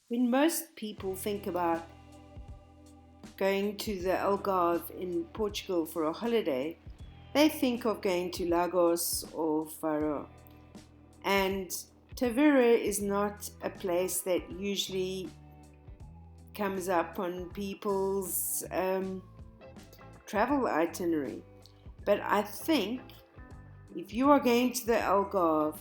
When most people think about going to the Algarve in Portugal for a holiday, they think of going to Lagos or Faro. And Tavira is not a place that usually comes up on people's travel itinerary. But I think if you are going to the Algarve,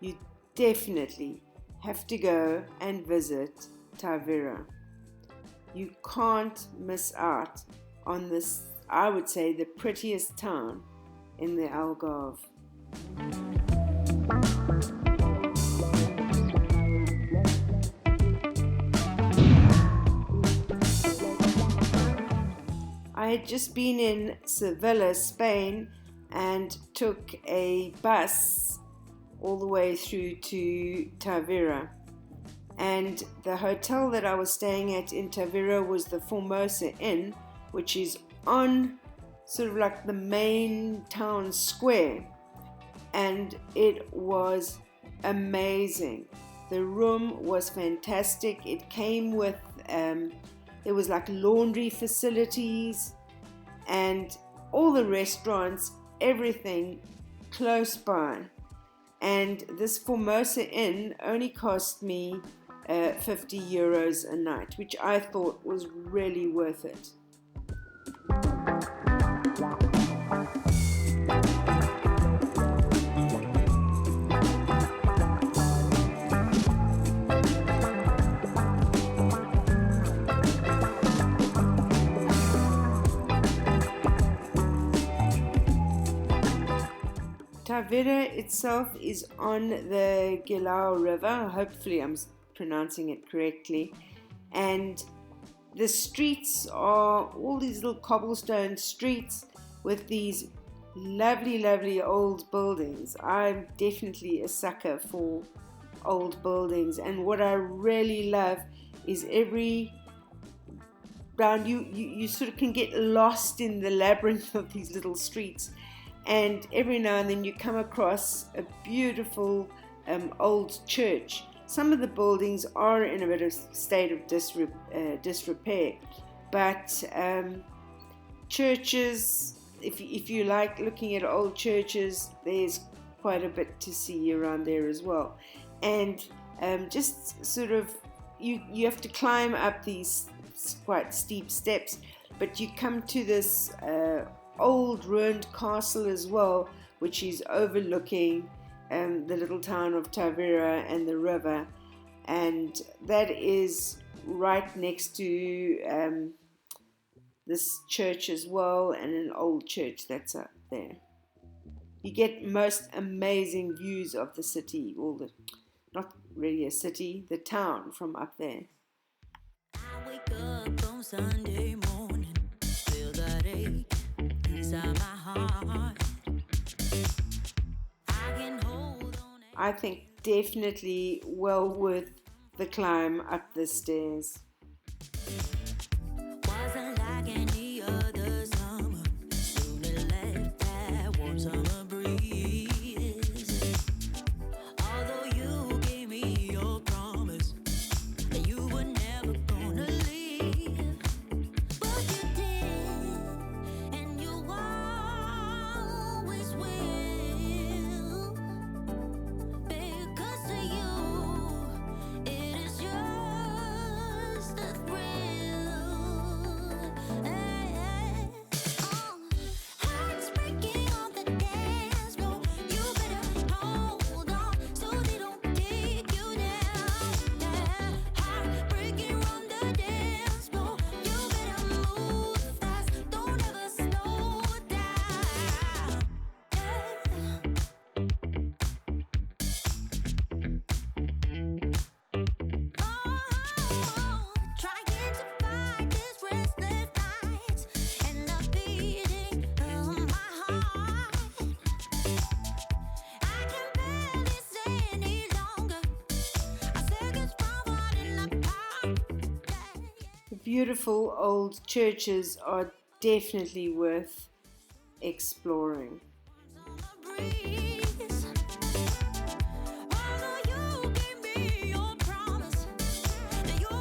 you definitely have to go and visit Tavira. You can't miss out on this, I would say, the prettiest town in the Algarve. I had just been in Sevilla, Spain, and took a bus all the way through to Tavira. And the hotel that I was staying at in Tavira was the Formosa Inn, which is on sort of like the main town square. And it was amazing. The room was fantastic. It came with, there was like laundry facilities and all the restaurants, everything close by. And this Formosa Inn only cost me 50 euros a night, which I thought was really worth it. Tavira itself is on the Gilao River. Hopefully I'm pronouncing it correctly. And the streets are all these little cobblestone streets with these lovely, lovely old buildings. I'm definitely a sucker for old buildings. And what I really love is every round you sort of can get lost in the labyrinth of these little streets. And every now and then you come across a beautiful old church. Some of the buildings are in a bit of state of disrepair, but churches, if you like looking at old churches, there's quite a bit to see around there as well. And just sort of, you have to climb up these quite steep steps, but you come to this old ruined castle as well, which is overlooking the little town of Tavira and the river, and that is right next to this church as well, and an old church that's up there. You get most amazing views of the city, not really a city, the town from up there. I wake up on Sunday morning, feel that ache inside my heart. I can hold on. I think definitely well worth the climb up the stairs. Wasn't like any other summer. Soon it left that warm summer breeze. Although you gave me your promise that you were never gonna leave, but you did, and you always will. Because to you, it is just a thrill. Hearts breaking on the dance floor. You better hold on so they don't take you down. Heart breaking on the dance floor. You better move fast. Don't ever slow down. Trying to fight this restless nights and the beating of my heart. I can barely stay any longer. I said it's forward in the park. The beautiful old churches are definitely worth exploring. On the breeze. Although you gave me your promise that you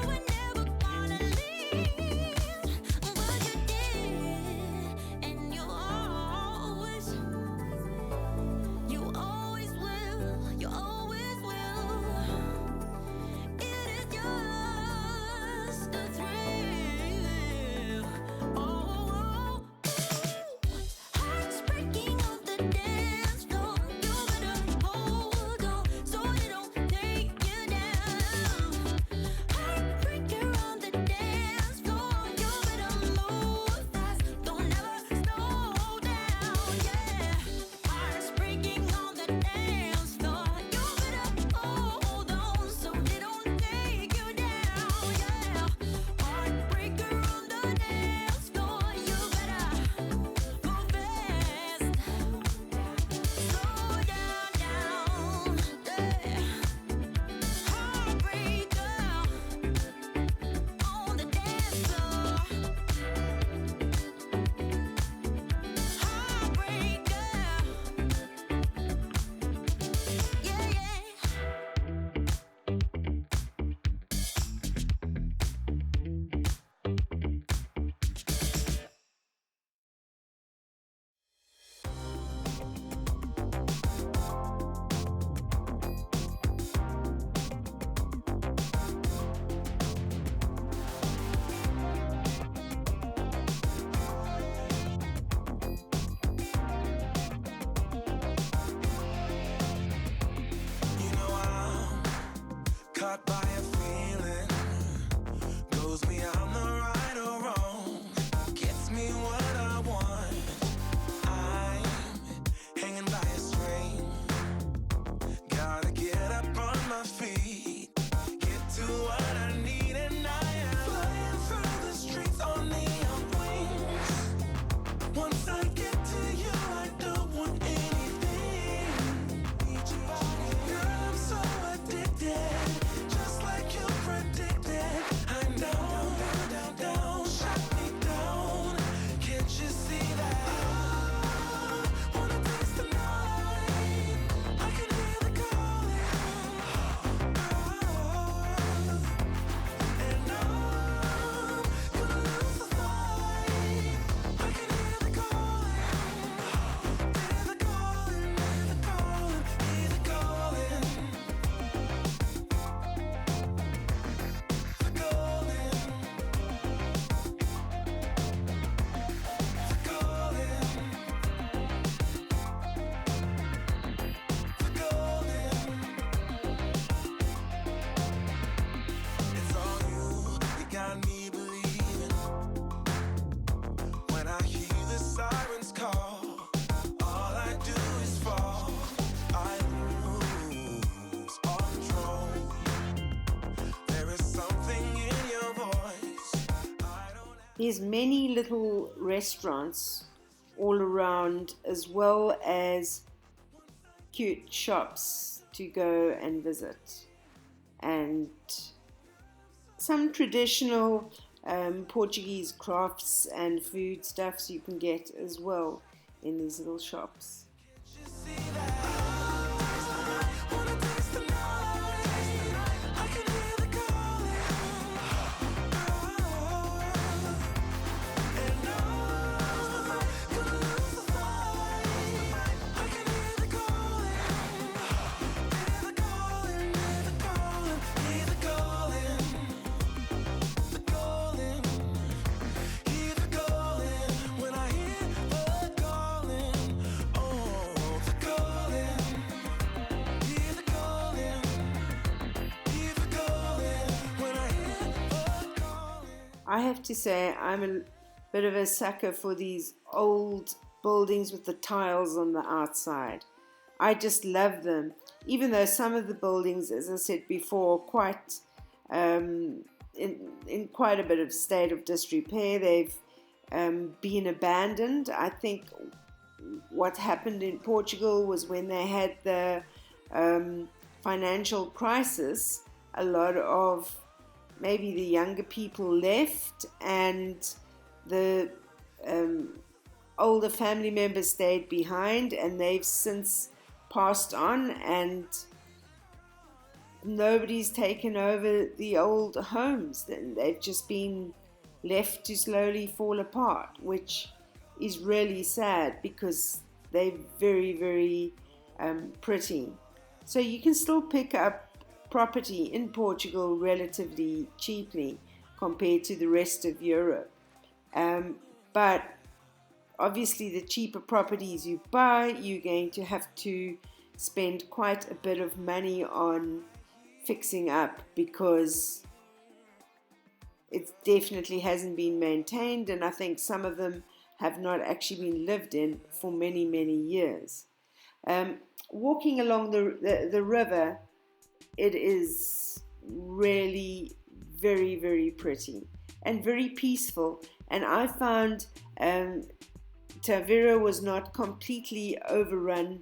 There's many little restaurants all around, as well as cute shops to go and visit, and some traditional Portuguese crafts and food stuffs you can get as well in these little shops. I have to say, I'm a bit of a sucker for these old buildings with the tiles on the outside. I just love them, even though some of the buildings, as I said before, quite in quite a bit of state of disrepair. They've been abandoned. I think what happened in Portugal was when they had the financial crisis, a lot of maybe the younger people left, and the older family members stayed behind, and they've since passed on, and nobody's taken over the old homes. They've just been left to slowly fall apart, which is really sad because they're very, very pretty. So you can still pick up property in Portugal relatively cheaply compared to the rest of Europe. But obviously the cheaper properties you buy, you're going to have to spend quite a bit of money on fixing up, because it definitely hasn't been maintained, and I think some of them have not actually been lived in for many, many years. Walking along the river, it is really very, very pretty and very peaceful. And I found Tavira was not completely overrun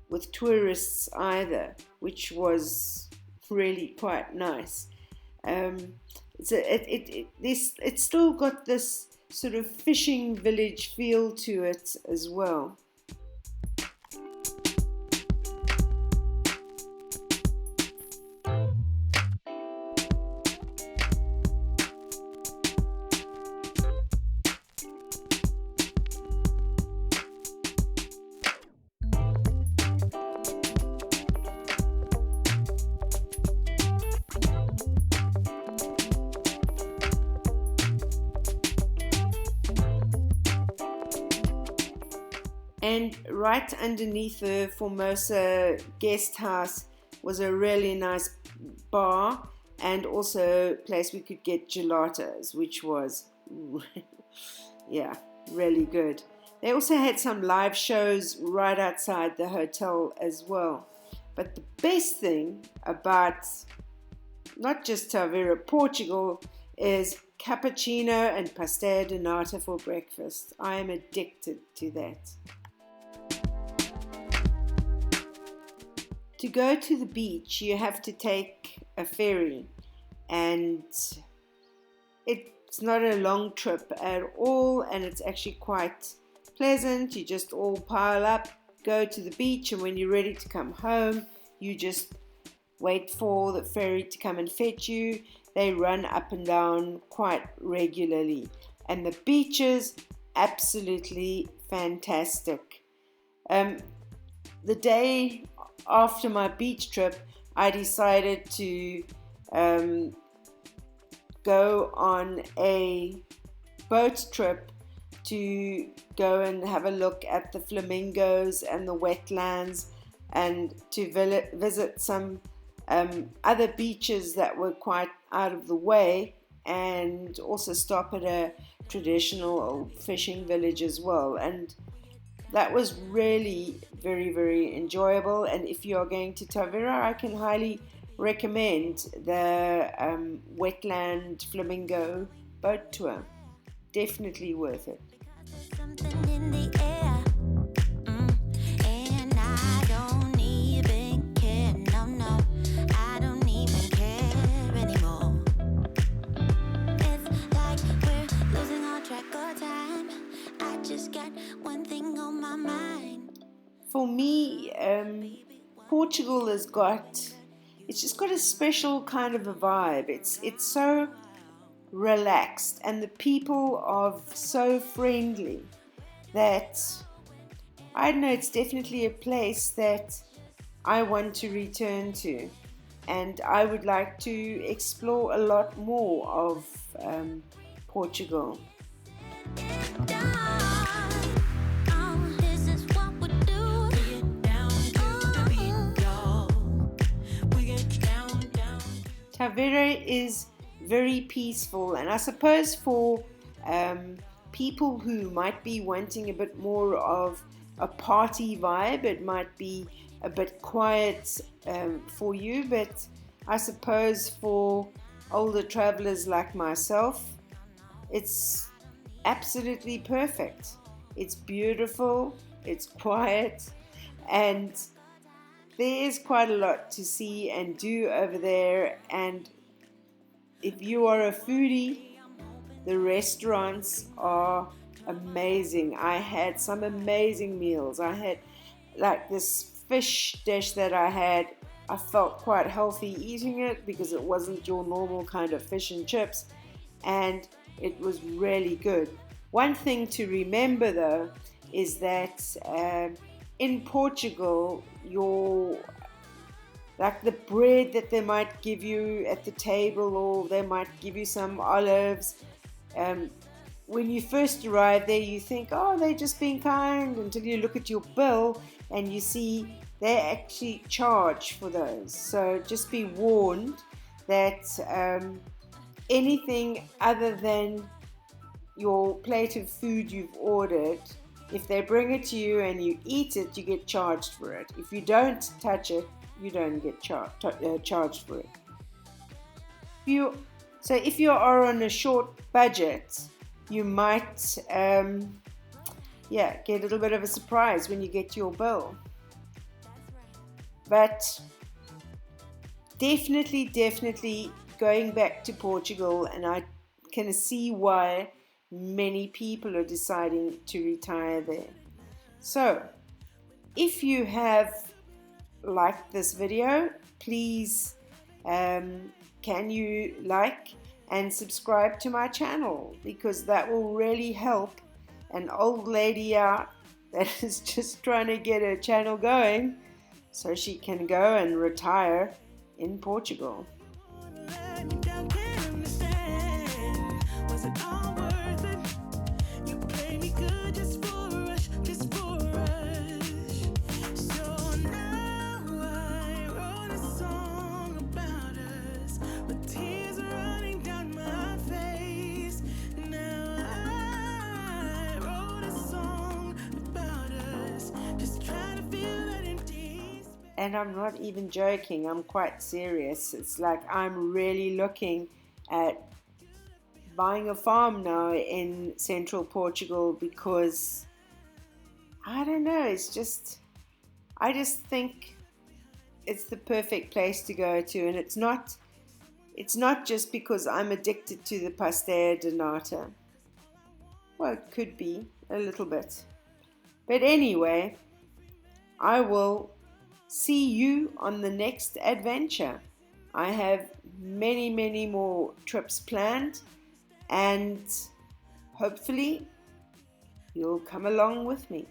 with tourists either, which was really quite nice. It's still got this sort of fishing village feel to it as well. And right underneath the Formosa guest house was a really nice bar, and also a place we could get gelatos, which was, yeah, really good. They also had some live shows right outside the hotel as well. But the best thing about not just Tavira, Portugal, is cappuccino and pastel de nata for breakfast. I am addicted to that. To go to the beach, you have to take a ferry, and it's not a long trip at all, and it's actually quite pleasant. You just all pile up, go to the beach, and when you're ready to come home, you just wait for the ferry to come and fetch you. They run up and down quite regularly, and the beaches, absolutely fantastic. The day after my beach trip, I decided to go on a boat trip to go and have a look at the flamingos and the wetlands, and to visit some other beaches that were quite out of the way, and also stop at a traditional fishing village as well. And that was really very, very enjoyable. And if you are going to Tavira, I can highly recommend the wetland flamingo boat tour. definitely worth it. Something in the air, and I don't even care. No, I don't even care anymore. It's like we're losing all track of time. I just got one thing on my mind. For me, Portugal has got, it's just got a special kind of a vibe. It's so relaxed, and the people are so friendly that I don't know, it's definitely a place that I want to return to, and I would like to explore a lot more of Portugal. This is what we do. We get down to the beat, y'all. We get down. Tavira is very peaceful, and I suppose for people who might be wanting a bit more of a party vibe, it might be a bit quiet for you, but I suppose for older travelers like myself, it's absolutely perfect. It's beautiful, it's quiet, and there is quite a lot to see and do over there. And if you are a foodie, the restaurants are amazing. I had some amazing meals. I had like this fish dish that I felt quite healthy eating it because it wasn't your normal kind of fish and chips, and it was really good. One thing to remember though is that in Portugal, like the bread that they might give you at the table, or they might give you some olives. When you first arrive there, you think, oh, they're just being kind, until you look at your bill and you see they actually charge for those. So just be warned that anything other than your plate of food you've ordered, if they bring it to you and you eat it, you get charged for it. If you don't touch it, you don't get charged for it. So if you are on a short budget, you might get a little bit of a surprise when you get your bill. But definitely going back to Portugal, and I can see why many people are deciding to retire there. So if you have liked this video, please can you like and subscribe to my channel, because that will really help an old lady out that is just trying to get her channel going so she can go and retire in Portugal. And I'm not even joking, I'm quite serious. It's like I'm really looking at buying a farm now in central Portugal, because I don't know, I just think it's the perfect place to go to. And it's not just because I'm addicted to the pastel de nata. Well, it could be a little bit. But anyway, I will see you on the next adventure. I have many more trips planned, and hopefully you'll come along with me.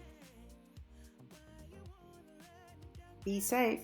Be safe.